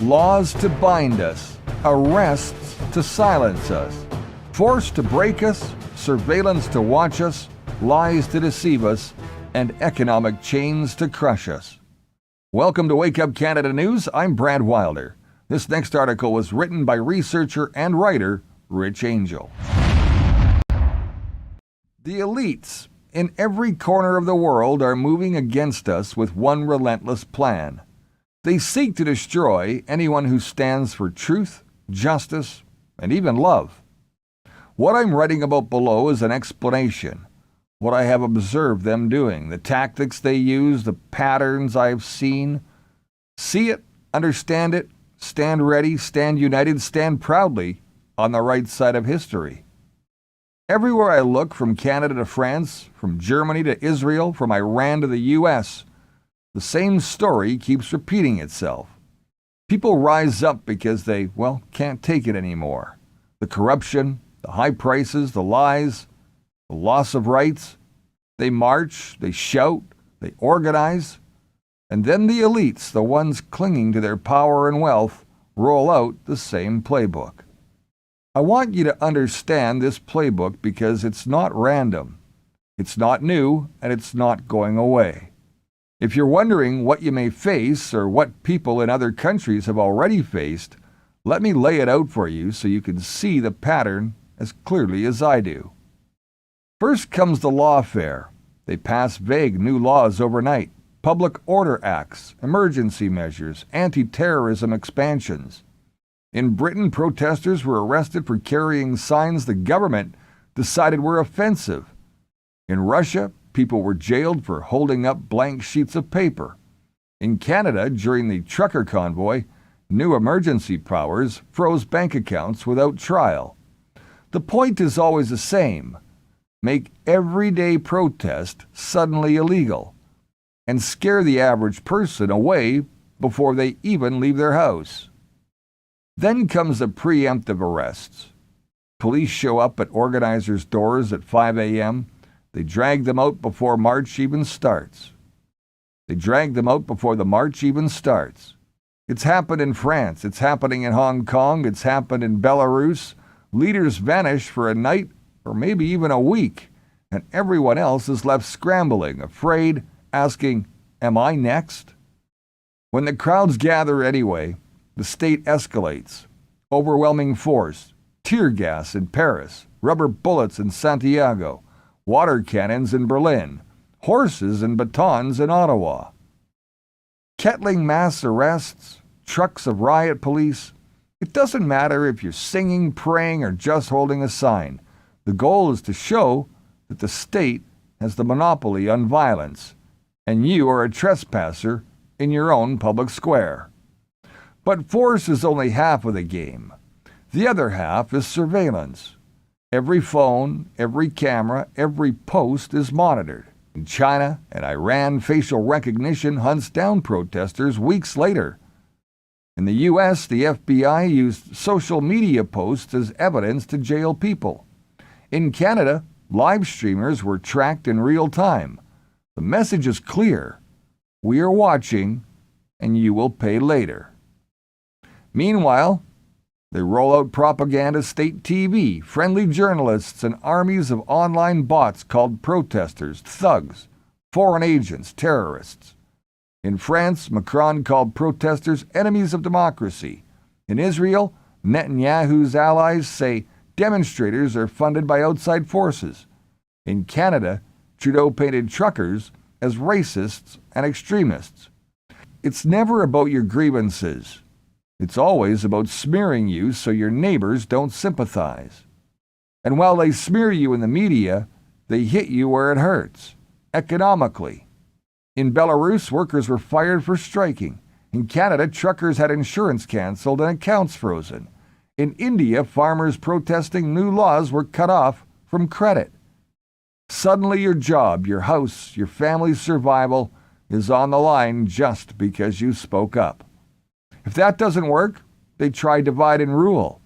Laws to bind us, arrests to silence us, force to break us, surveillance to watch us, lies to deceive us, and economic chains to crush us. Welcome to Wake Up Canada News. I'm Brad Wilder. This next article was written by researcher and writer Rich Angel. The elites in every corner of the world are moving against us with one relentless plan. They seek to destroy anyone who stands for truth, justice, and even love. What I'm writing about below is an explanation. What I have observed them doing, the tactics they use, the patterns I've seen. See it, understand it, stand ready, stand united, stand proudly on the right side of history. Everywhere I look, from Canada to France, from Germany to Israel, from Iran to the U.S., the same story keeps repeating itself. People rise up because they, can't take it anymore. The corruption, the high prices, the lies, the loss of rights. They march, they shout, they organize, and then the elites, the ones clinging to their power and wealth, roll out the same playbook. I want you to understand this playbook because it's not random, it's not new, and it's not going away. If you're wondering what you may face or what people in other countries have already faced, let me lay it out for you so you can see the pattern as clearly as I do. First comes the lawfare. They pass vague new laws overnight, public order acts, emergency measures, anti-terrorism expansions. In Britain, protesters were arrested for carrying signs the government decided were offensive. In Russia, people were jailed for holding up blank sheets of paper. In Canada, during the trucker convoy, new emergency powers froze bank accounts without trial. The point is always the same. Make everyday protest suddenly illegal and scare the average person away before they even leave their house. Then comes the preemptive arrests. Police show up at organizers' doors at 5 a.m., They drag them out before March even starts. It's happened in France. It's happening in Hong Kong. It's happened in Belarus. Leaders vanish for a night or maybe even a week, and everyone else is left scrambling, afraid, asking, "Am I next?" When the crowds gather anyway, the state escalates. Overwhelming force, tear gas in Paris, rubber bullets in Santiago, water cannons in Berlin, horses and batons in Ottawa. Kettling mass arrests, trucks of riot police. It doesn't matter if you're singing, praying, or just holding a sign. The goal is to show that the state has the monopoly on violence, and you are a trespasser in your own public square. But force is only half of the game. The other half is surveillance. Every phone, every camera, every post is monitored. In China and Iran, facial recognition hunts down protesters weeks later. In the U.S., the FBI used social media posts as evidence to jail people. In Canada, live streamers were tracked in real time. The message is clear. We are watching, and you will pay later. Meanwhile, they roll out propaganda, state TV, friendly journalists, and armies of online bots called protesters, thugs, foreign agents, terrorists. In France, Macron called protesters enemies of democracy. In Israel, Netanyahu's allies say demonstrators are funded by outside forces. In Canada, Trudeau painted truckers as racists and extremists. It's never about your grievances. It's always about smearing you so your neighbors don't sympathize. And while they smear you in the media, they hit you where it hurts, economically. In Belarus, workers were fired for striking. In Canada, truckers had insurance canceled and accounts frozen. In India, farmers protesting new laws were cut off from credit. Suddenly your job, your house, your family's survival is on the line just because you spoke up. If that doesn't work, they try divide and rule.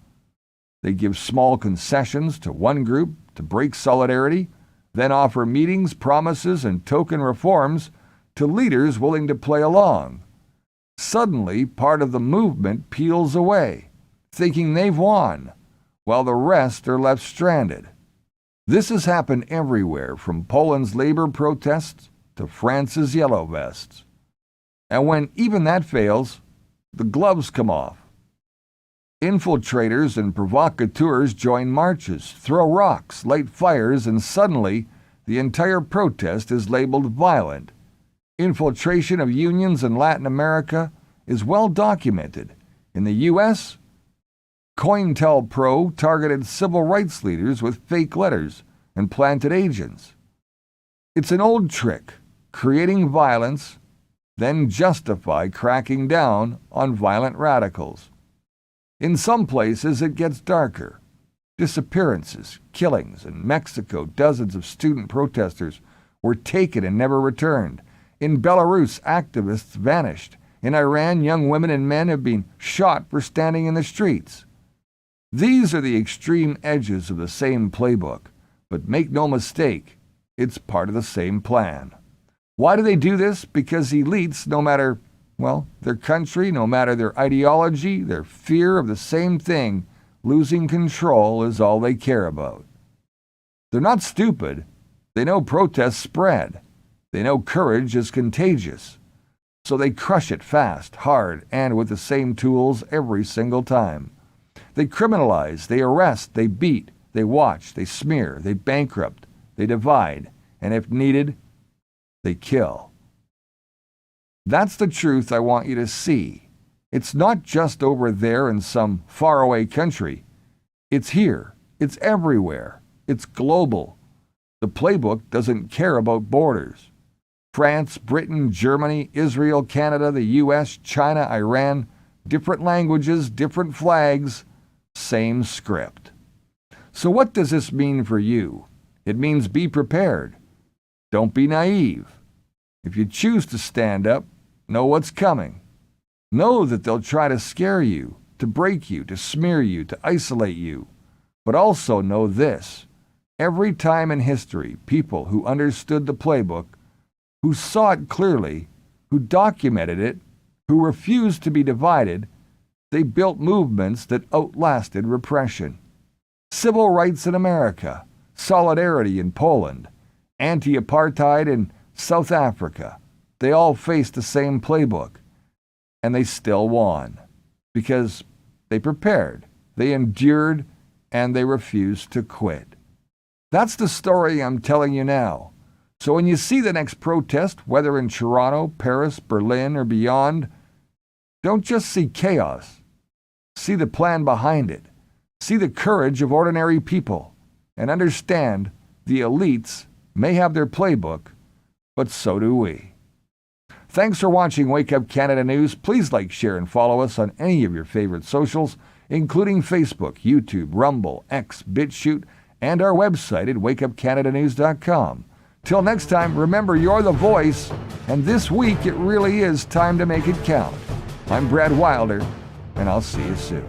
They give small concessions to one group to break solidarity, then offer meetings, promises, and token reforms to leaders willing to play along. Suddenly, part of the movement peels away, thinking they've won, while the rest are left stranded. This has happened everywhere, from Poland's labor protests to France's yellow vests. And when even that fails, the gloves come off. Infiltrators and provocateurs join marches, throw rocks, light fires, and suddenly the entire protest is labeled violent. Infiltration of unions in Latin America is well documented. In the U.S., COINTELPRO targeted civil rights leaders with fake letters and planted agents. It's an old trick, creating violence, then justify cracking down on violent radicals. In some places, it gets darker. Disappearances, killings. In Mexico, dozens of student protesters were taken and never returned. In Belarus, activists vanished. In Iran, young women and men have been shot for standing in the streets. These are the extreme edges of the same playbook, but make no mistake, it's part of the same plan. Why do they do this? Because elites, no matter, their country, no matter their ideology, their fear of the same thing, losing control is all they care about. They're not stupid. They know protests spread. They know courage is contagious. So they crush it fast, hard, and with the same tools every single time. They criminalize, they arrest, they beat, they watch, they smear, they bankrupt, they divide, and if needed, they kill. That's the truth I want you to see. It's not just over there in some faraway country. It's here. It's everywhere. It's global. The playbook doesn't care about borders. France, Britain, Germany, Israel, Canada, the U.S., China, Iran, different languages, different flags, same script. So what does this mean for you? It means be prepared. Don't be naive. If you choose to stand up, know what's coming. Know that they'll try to scare you, to break you, to smear you, to isolate you. But also know this. Every time in history, people who understood the playbook, who saw it clearly, who documented it, who refused to be divided, they built movements that outlasted repression. Civil rights in America, solidarity in Poland, anti-apartheid in South Africa, they all faced the same playbook, and they still won because they prepared, they endured, and they refused to quit. That's the story I'm telling you now. So when you see the next protest, whether in Toronto, Paris, Berlin, or beyond, don't just see chaos. See the plan behind it. See the courage of ordinary people, and understand the elites may have their playbook, but so do we. Thanks for watching Wake Up Canada News. Please like, share, and follow us on any of your favorite socials, including Facebook, YouTube, Rumble, X, BitChute, and our website at wakeupcanadanews.com. Till next time, remember you're the voice, and this week it really is time to make it count. I'm Brad Wilder, and I'll see you soon.